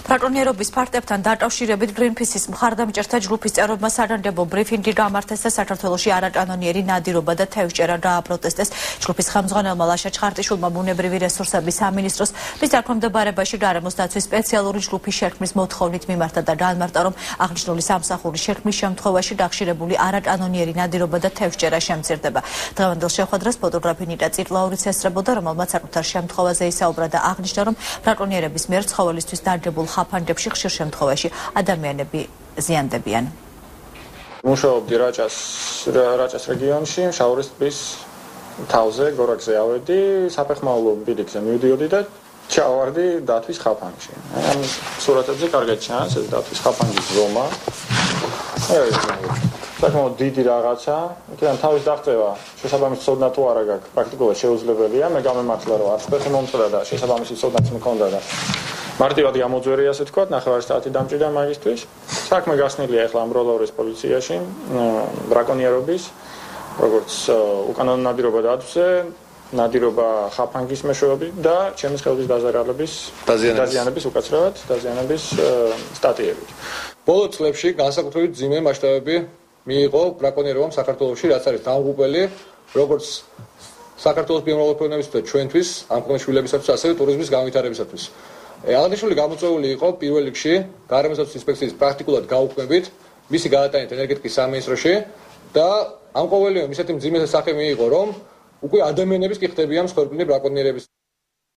ბრაკონიერობის ფაქტებთან დაკავშირებით Greenpeace-ის მხარდამჭერთა ჯგუფის წევრებმა საგანგებო ბრიფინგი გამართეს და საქართველოში არაკანონიერი ნადირობა და თევზჭერა გააპროტესტეს. ჯგუფის ხელმძღვანელმა ლაშა ჩხარტიშვილმა ბუნებრივი რესურსების სამინისტროს მის დაქვემდებარებაში გარემოს დაცვის სპეციალური ჯგუფის შექმნის მოთხოვნით მიმართა და განმარტა, რომ აღნიშნული სამსახურის შექმნის შემთხვევაში გახშირებული არაკანონიერი ნადირობა და თევზჭერა შემცირდება. დღევანდელ შეხვედრას ფოტოგრაფი ნიტა წირტლაურიც ესწრებოდა, რომელმაც საკუთარ შემთხვევაზე ისაუბრა და აღნიშნა, რომ ბრაკონიერების მიერ ცხოველისთვის დარგებულ ხაფანგებში ხშირ შემთხვევაში ადამიანები ზიანდებიან. მუშაობდი რაჭას რეგიონში, შაორის ტბის თავზე, გორაკზე ავედი, საფეხმავლო ბილიკზე მივდიოდი და ჩავარდი დათვის ხაფანგში. ამ სურათებზე კარგად ჩანს ეს დათვის ხაფანგის ზომა. საკმაოდ დიდი რაღაცა, იქიდან თავის დაღწევა შესაბამისი ცოდნა თუ არა გაქვს, პრაქტიკულად შეუძლებელია. მე გამემართლა, რომ არც ფეხი მომწვა და შესაბამისი ცოდნაც მქონდა და მარტივად გამოძვერი, ასე თქვა, 9 საათი დამჭირდა მაგისთვის. საქმე გასნილია ახლა ამბროლაურის პოლიციაში, ბრაკონიერობის, როგორც უკანონო ნადირობა დაცვზე, ნადირობა ხაფანგის მეშვეობით და ჩემის ხელობის დაზიანების უკაცრავად დაზიანების სტატიებით. ბოლო წლებში განსაკუთრებით ძიმე მასშტაბები მიიღო ბრაკონიერობამ საქართველოში, რაც არის დამღუპელი, როგორც საქართველოს ბიომრავალფეროვნების და ჩვენთვის, ამ ხმაშვილებისათვის, ასევე ტურიზმის განვითარებისათვის. აღნიშნული გამოწვეული იყო პირველ რიგში გარემოს დაცვის ინსპექციის პრაქტიკულად გაუქმებით, მისი გადატანით ენერგეტიკის სამინისტროში და ამ ყოველივემ ისეთი მძიმე სახე მიიღო, რომ უკვე ადამიანების კი ხდებიან მსხვერპლი ბრაკონიერების